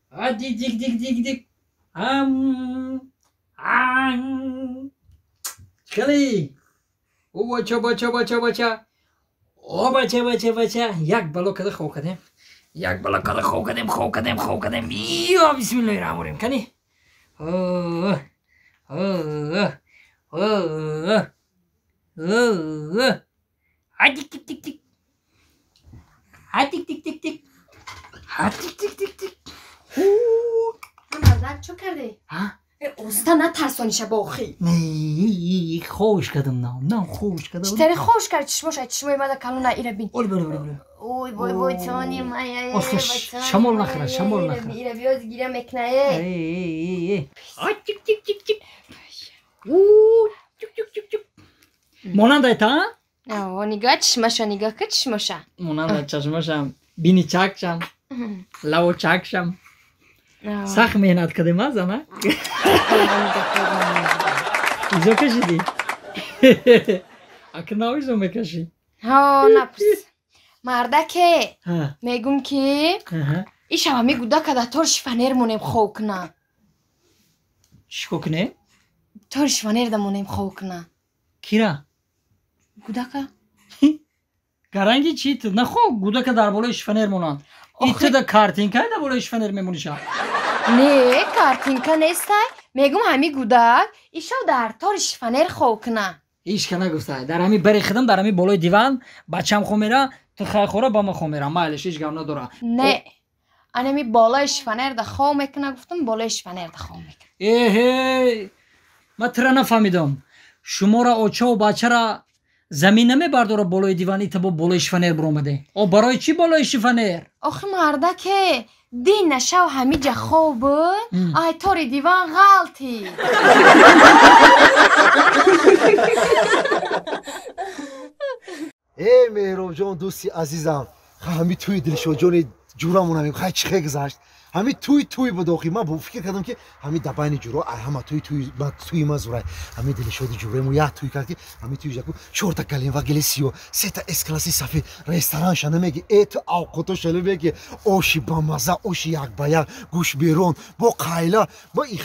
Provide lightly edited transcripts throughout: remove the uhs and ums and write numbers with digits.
Hadi dik. Çıkalı. O baça. O baça. Yak balokada xokadem. Yak balokada xokadem. Ya bismillahirrahmanirrahim. Kani. Hadi dik. Hadi dik. مردک چو کرده؟ ها؟ اوستا نه ترسانیشه باخی نه خوش کردم نه خوش کردم چطوری خوش کرد چشمای مده کلونه ایره بین بله اوی بای تانی مایه شمال نخره ایره بیاد گیره مکنه تیک مانند ایتا؟ نگاه چشماشا مانند چشماشم بینی چکشم لو چکشم سخت مهنت کردیم از نه؟ اینجا کشیدی؟ اکناویزو میکشی؟ ها نپس مردکه میگم که ایش همه میگوده که در تور شفنر مونیم خوکنه شکوکنه؟ تور شفنر در مونیم خوکنه کیرا؟ گوده که؟ گرنگی چی تو؟ نخو گوده که در بالای شفنر مونن ایتو در کارتینکه در بالای شفنر میمونی شا؟ نه کارتینکه نیسته میگم همی گودک ایشو در تور شفنر خوکنه ایش که نگفته در همی بری خدم در همی بالای دیوان بچم خو میره تو خیلی خوره با ما خو میره مالش هیچ گم نداره نه انمی بالای شفنر در خو میکنه گفتم بالای شفنر در خو میکنه ایه من ترا نفهمیدم شما را اوچه و بچه را زمین نمیبرداره بالای دیوان ایتا با بالای شفنر برومده او برای چی بالای شفنر؟ آخه مرده که دین نشو همی جا خوب آی تور دیوان غلطی ای مهراب جان دوستی عزیزم همی توی دلشو جان جورمون همین خیلی چه گذشت همی توی بداخی من با فکر کردم که همی دبین جورا همه توی مزورای همی دلشو جوره مو یا توی کرد که همی توی جاکو چهار کلیم و گلیسیو سه تا اس کلاسی صفی رستوران شنه میگه ایت اوقاتو شله میگه اوشی با مزه اوشی یک بایا گوش بیرون با قایلا با این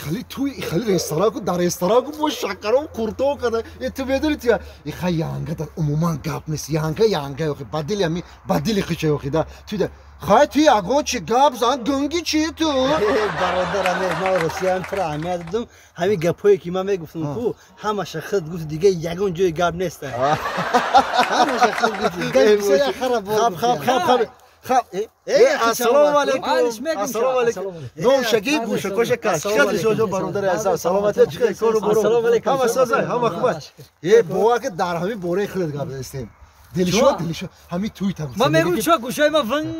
خالی رستوران کو در رستوران کو با شکر و کورتو کنه ایت بدونی تو این خیلی یانگه در عموما گپ نیست یانگه بدلی همی بدلی خیچه وخیدا توی خواهی توی اگه چی گپ زن گنگی چیه تو؟ برادرم ما روسیه هم ترا اهمیت دادم همین گپایی که من میگفتم تو همه شخص گفت دیگه یگون جای گپ نیست همه شخص گفت دیگه بسیار خراب خب السلام علیکم نوم شگی گوشه کشه کش خیلی شوجو برادر عزیز سلامتی چیکار کارو برو همه سازه همه خوبه یه بوا که در همین بوره خیلی گپ داشتیم دلشو همین توی تا من میگم چه گوشای ما ون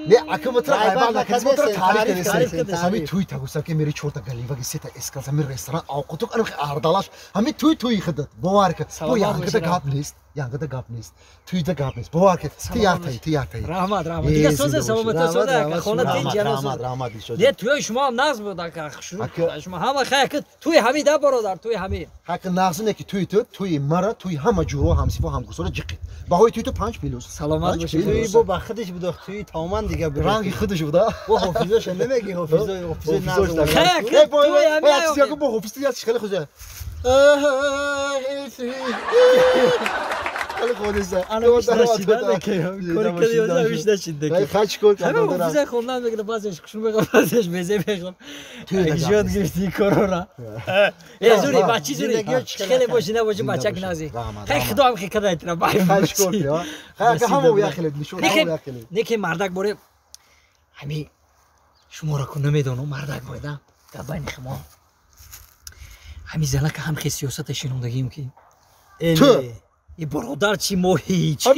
نه اکم تر غیبت نکنی تر تاریخ کنی همین توی تا گوشت که میری چهار تا گلیوا که سه تا اسکاس همین رستوران آقاتو کنم اردلاش همین توی خدت باور که تو یانگه گپ نیست توی تا گپ نیست باور که تیار رحمت دیگه سوزه سلامت که خونه دین جناس رحمت نه توی شما هم ناز بود که شما همه خیلی توی همین ده برادر توی همین حق ناز نه که توی مرا توی همه جورو همسیفا همگوسورا جقید باهای توی تو 5 میلیون سلامت باشی توی با خودش بود توی تمام دیگه رنگ خودش بود با حافظش نمیگی حافظه ناز خیلی توی همین با حافظی خیلی خوبه خیلی خودشه انا مش نشیدم که کاری مش نشیدم خاچ کن همه حافظه خوندن میگه بازش کشون میگه بازش بزه بخوام جواد گرفتی کرونا زوری بچی زوری خیلی باشه نباشه بچک نازی خیلی خدا هم خیلی کدای ترا باید خاچ کن یا خیلی همو یا خیلی نشون نیکی مردک باره همین شما را کنه میدونم مردک باید در بین خما همین زلک هم خیلی سیاست شنوندگیم که تو یه برادر چی موهی چی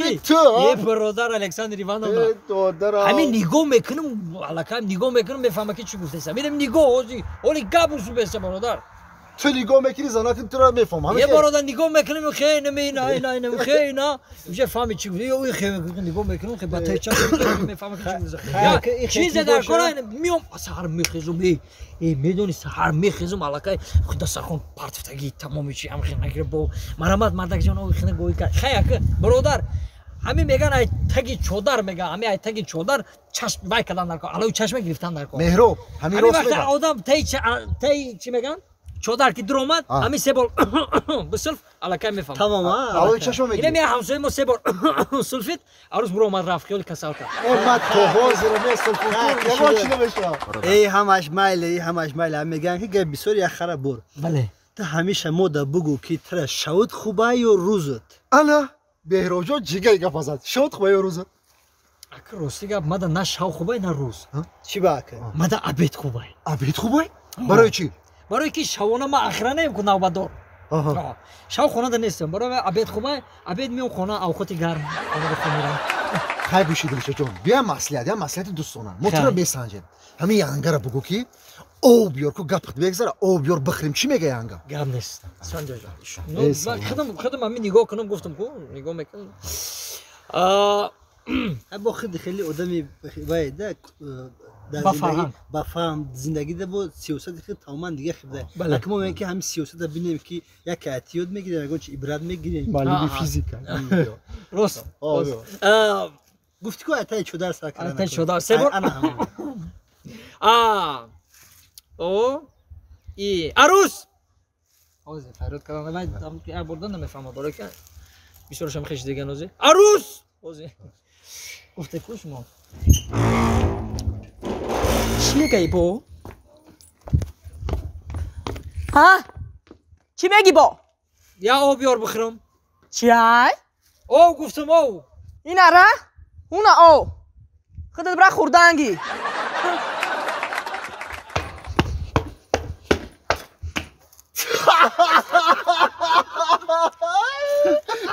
یه برادر الکساندر ایوانونا همین نگاه میکنم علاقه نگاه میکنم میفهمم که چی گفته میرم نگاه اولی گابوسو بسته برادر تو نگاه میکنی زناتون تو را میفهمم یه برادر نگاه میکنم خیلی نه خیلی نه میشه فهمی چی گفته یا خیلی نگاه میکنم خیلی بته چه میفهمم که چی گفته چیز در کار میام سحر میخیزم میدونی سحر میخیزم علاقه خدا سرخون پرتفتگی تمامی چی هم خیلی نگیره با مرامت مردک جان خیلی گویی کرد خیلی برادر همین میگن ای تگی چودر میگن همین ای تگی چودر چشم وای کردن در کار الان چشم گرفتن در کار مهرو همین همین راست وقت میگه آدم تی چی میگن چودر کی در اومد همین سه بار بسلف الکی میفهم تمام الان چشم اینه میگه می همسایه ما سه بار سلفیت عروس برو اومد رفت خیلی کسالتا ما تو حاضر میسل فوتور یه بار چیزی بشه ای همش مایل ای همش مایل میگن که گپ بسیار یا خراب بور بله تا همیشه مودا بگو که تر شود خوبه یا روزت انا بهروجو جیگر گفازد شد خوبه روز اگر راستی گپ ماده نه شاو خوبه نه روز چی باکه ماده عبید خوبه ابید خوبه برای چی برای که شوانه ما اخرا نمیکنم نوبدار شاو خونه ده نیستم برای عبید خوبه عبید میام خونه اوقات گرم خونه بخونم خای بوشی دلش جون بیا مسئله دوستانه موتور بسنجه همین یانگا بگو کی او بیار کو گپت بگذار او بیار بخریم چی میگه یانگا گرم نیست سنجا جان خدم همین نگاه کنم گفتم کو نگاه میکنم با خیلی خیلی آدمی باید با فهم زندگی ده با سیاست خیلی تمام دیگه خیلی ده اما من که همین سیاست ده بینیم که یک اعتیاد میگیره نگاه چه عبرت میگیره معلومی فیزیک راست گفتی که اتای چودر سر کردن اتای چودر سه بار او ای عروس اوزه فرود کردن من که بردن نمیفهمم برای که بیشترشم خیش دیگه نوزه عروس اوزه گفته کوش ما چیه که ای با ها چی میگی با یا او بیار بخرم چای او گفتم او این اره اون او خودت برای خوردنگی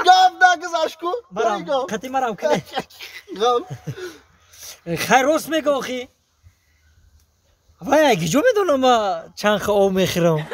گام نگذاش کو مرام خطی مرام کنه خیر راست میگه آخی وای اگه جو میدونم چند خواهم میخرم